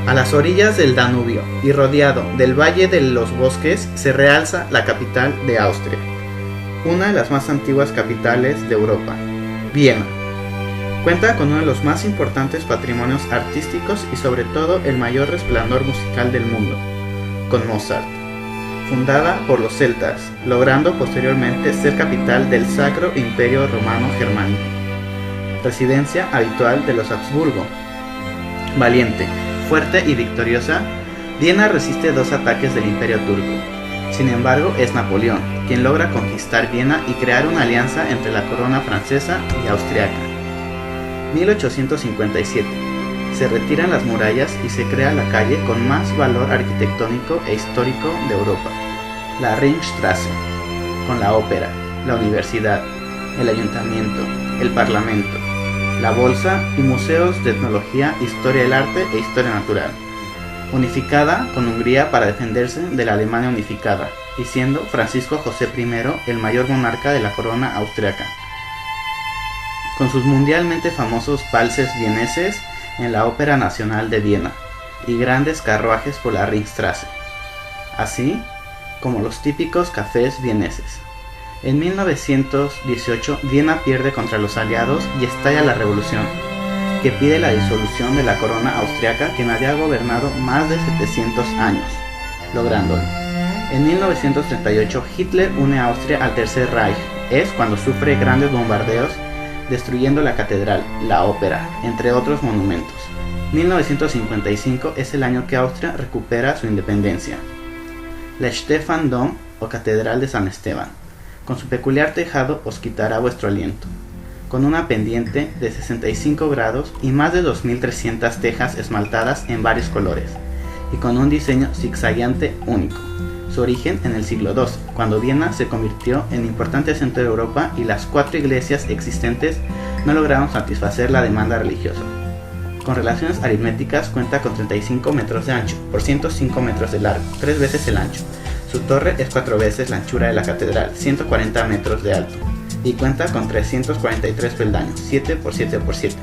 A las orillas del Danubio y rodeado del Valle de los Bosques se realza la capital de Austria, una de las más antiguas capitales de Europa, Viena. Cuenta con uno de los más importantes patrimonios artísticos y sobre todo el mayor resplandor musical del mundo, con Mozart. Fundada por los celtas, logrando posteriormente ser capital del Sacro Imperio Romano Germánico. Residencia habitual de los Habsburgo. Valiente, fuerte y victoriosa, Viena resiste 2 ataques del Imperio turco. Sin embargo, es Napoleón quien logra conquistar Viena y crear una alianza entre la corona francesa y austriaca. 1857. Se retiran las murallas y se crea la calle con más valor arquitectónico e histórico de Europa, la Ringstraße, con la ópera, la universidad, el ayuntamiento, el parlamento, la bolsa y museos de etnología, historia del arte e historia natural. Unificada con Hungría para defenderse de la Alemania unificada, y siendo Francisco José I el mayor monarca de la corona austriaca. Con sus mundialmente famosos valses vieneses en la Ópera Nacional de Viena y grandes carruajes por la Ringstraße, así como los típicos cafés vieneses. En 1918 Viena pierde contra los aliados y estalla la revolución, que pide la disolución de la corona austriaca, quien había gobernado más de 700 años, lográndolo. En 1938 Hitler une a Austria al Tercer Reich. Es cuando sufre grandes bombardeos, destruyendo la catedral, la ópera, entre otros monumentos. 1955 es el año que Austria recupera su independencia. La Stephandom o Catedral de San Esteban, con su peculiar tejado os quitará vuestro aliento, con una pendiente de 65 grados y más de 2.300 tejas esmaltadas en varios colores, y con un diseño zigzagueante único. Su origen en el siglo XII, cuando Viena se convirtió en importante centro de Europa y las 4 iglesias existentes no lograron satisfacer la demanda religiosa. Con relaciones aritméticas cuenta con 35 metros de ancho por 105 metros de largo, 3 veces el ancho. Su torre es 4 veces la anchura de la catedral, 140 metros de alto, y cuenta con 343 peldaños, 7 por 7 por 7.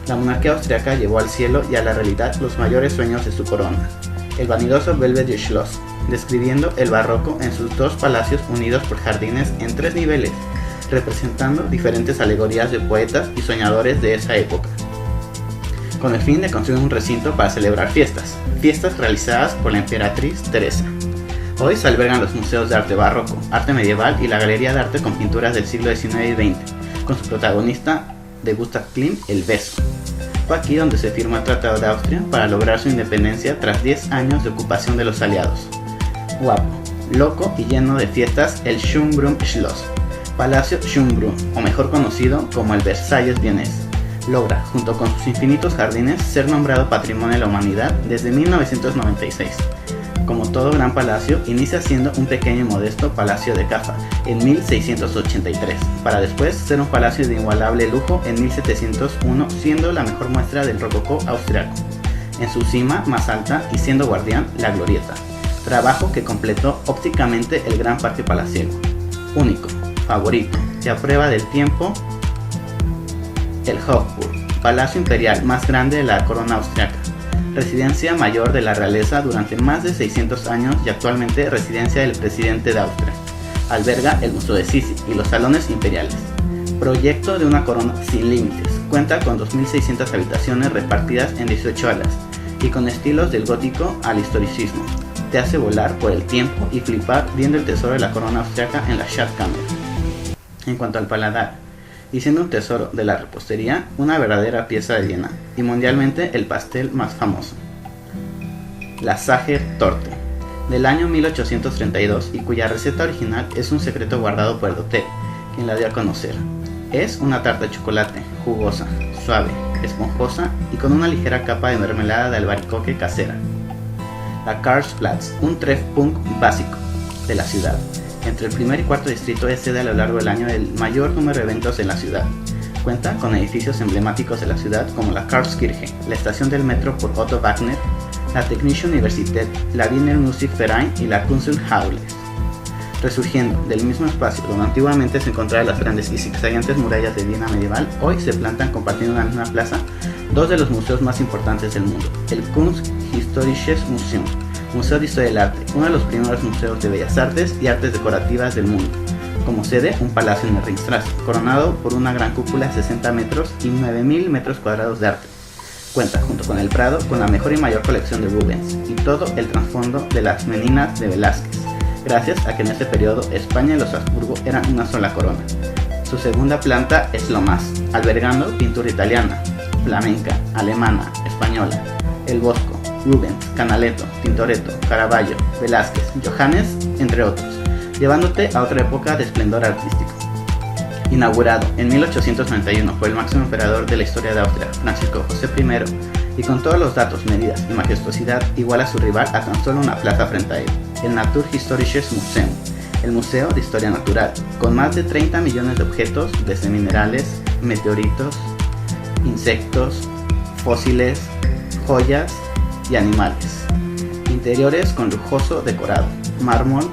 La monarquía austriaca llevó al cielo y a la realidad los mayores sueños de su corona. El vanidoso Belvedere Schloss, describiendo el barroco en sus 2 palacios unidos por jardines en 3 niveles, representando diferentes alegorías de poetas y soñadores de esa época, con el fin de construir un recinto para celebrar fiestas realizadas por la emperatriz Teresa. Hoy se albergan los museos de arte barroco, arte medieval y la galería de arte con pinturas del siglo XIX y XX, con su protagonista de Gustav Klimt, el Beso. Fue aquí donde se firmó el Tratado de Austria para lograr su independencia tras 10 años de ocupación de los aliados. Guapo, loco y lleno de fiestas, el Schönbrunn Schloss, Palacio Schönbrunn, o mejor conocido como el Versalles vienés, logra, junto con sus infinitos jardines, ser nombrado Patrimonio de la Humanidad desde 1996. Como todo gran palacio, inicia siendo un pequeño y modesto palacio de Cafa en 1683, para después ser un palacio de inigualable lujo en 1701, siendo la mejor muestra del rococó austriaco. En su cima más alta y siendo guardián, la glorieta, trabajo que completó ópticamente el gran parque palaciego. Único, favorito y a prueba del tiempo, el Hofburg, palacio imperial más grande de la corona austriaca, residencia mayor de la realeza durante más de 600 años y actualmente residencia del presidente de Austria. Alberga el Museo de Sisi y los salones imperiales. Proyecto de una corona sin límites. Cuenta con 2.600 habitaciones repartidas en 18 alas y con estilos del gótico al historicismo. Te hace volar por el tiempo y flipar viendo el tesoro de la corona austriaca en la Schatzkammer. En cuanto al paladar, y siendo un tesoro de la repostería, una verdadera pieza de Viena, y mundialmente el pastel más famoso, la Sacher Torte, del año 1832, y cuya receta original es un secreto guardado por el hotel, quien la dio a conocer. Es una tarta de chocolate, jugosa, suave, esponjosa y con una ligera capa de mermelada de albaricoque casera. La Karlsplatz, un Treffpunkt básico de la ciudad. Entre el primer y cuarto distrito es sede a lo largo del año del mayor número de eventos en la ciudad. Cuenta con edificios emblemáticos de la ciudad como la Karlskirche, la estación del metro por Otto Wagner, la Technische Universität, la Wiener Musikverein y la Kunsthalle. Resurgiendo del mismo espacio donde antiguamente se encontraban las grandes y zigzagueantes murallas de Viena medieval, hoy se plantan compartiendo una misma plaza 2 de los museos más importantes del mundo, el Historisches Museum, Museo de Historia del Arte, uno de los primeros museos de bellas artes y artes decorativas del mundo. Como sede, un palacio en la Ringstrasse, coronado por una gran cúpula de 60 metros y 9.000 metros cuadrados de arte. Cuenta, junto con el Prado, con la mejor y mayor colección de Rubens y todo el trasfondo de las Meninas de Velázquez, gracias a que en ese periodo España y los Habsburgo eran una sola corona. Su segunda planta es lo más, albergando pintura italiana, flamenca, alemana, española, El Bosco, Rubens, Canaletto, Tintoretto, Caravaggio, Velázquez, Johannes, entre otros, llevándote a otra época de esplendor artístico. Inaugurado en 1891 por el máximo emperador de la historia de Austria, Francisco José I, y con todos los datos, medidas y majestuosidad igual a su rival a tan solo una plaza frente a él, el Naturhistorisches Museum, el Museo de Historia Natural, con más de 30 millones de objetos desde minerales, meteoritos, insectos, fósiles, joyas y animales. Interiores con lujoso decorado, mármol,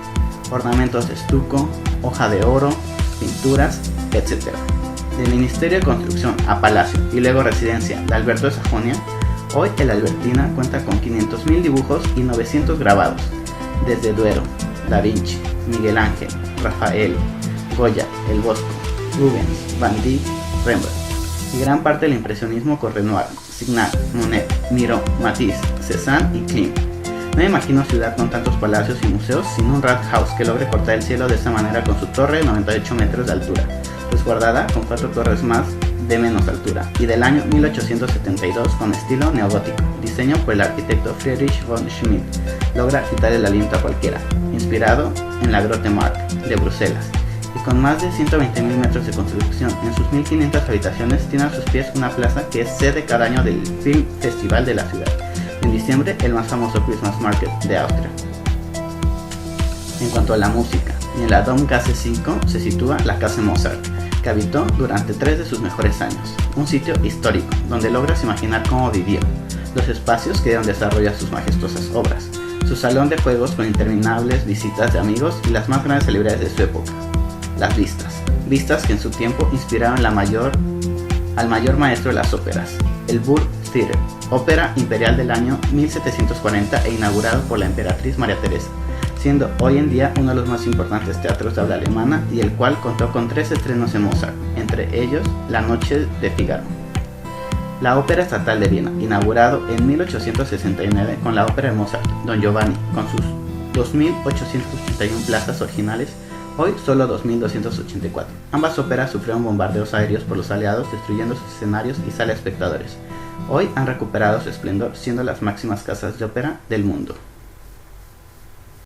ornamentos de estuco, hoja de oro, pinturas, etc. Del Ministerio de Construcción a Palacio y luego residencia de Alberto de Sajonia, hoy el Albertina cuenta con 500.000 dibujos y 900 grabados, desde Duero, Da Vinci, Miguel Ángel, Rafael, Goya, El Bosco, Rubens, Van Dyck, Rembrandt, y gran parte del impresionismo con Renoir, Signac, Monet, Miró, Matisse, Cézanne y Klimt. No me imagino ciudad con tantos palacios y museos sin un Rathaus que logre cortar el cielo de esta manera con su torre de 98 metros de altura, resguardada con 4 torres más de menos altura, y del año 1872 con estilo neogótico, diseño por el arquitecto Friedrich von Schmidt. Logra quitar el aliento a cualquiera, inspirado en la Grote Markt de Bruselas, y con más de 120.000 metros de construcción en sus 1.500 habitaciones tiene a sus pies una plaza que es sede cada año del Film Festival de la ciudad. En diciembre, el más famoso Christmas Market de Austria. En cuanto a la música, en la Domgasse 5 se sitúa la Casa Mozart, que habitó durante 3 de sus mejores años, un sitio histórico donde logras imaginar cómo vivió, los espacios que dieron desarrollo a sus majestuosas obras, su salón de juegos con interminables visitas de amigos y las más grandes celebridades de su época, las vistas que en su tiempo inspiraron al mayor maestro de las óperas, el Burgtheater, ópera imperial del año 1740 e inaugurado por la emperatriz María Teresa, siendo hoy en día uno de los más importantes teatros de habla alemana y el cual contó con 3 estrenos de Mozart, entre ellos La Noche de Fígaro. La Ópera Estatal de Viena, inaugurado en 1869 con la ópera de Mozart, Don Giovanni, con sus 2.881 plazas originales, hoy solo 2.284. Ambas óperas sufrieron bombardeos aéreos por los aliados, destruyendo sus escenarios y salas de espectadores. Hoy han recuperado su esplendor, siendo las máximas casas de ópera del mundo.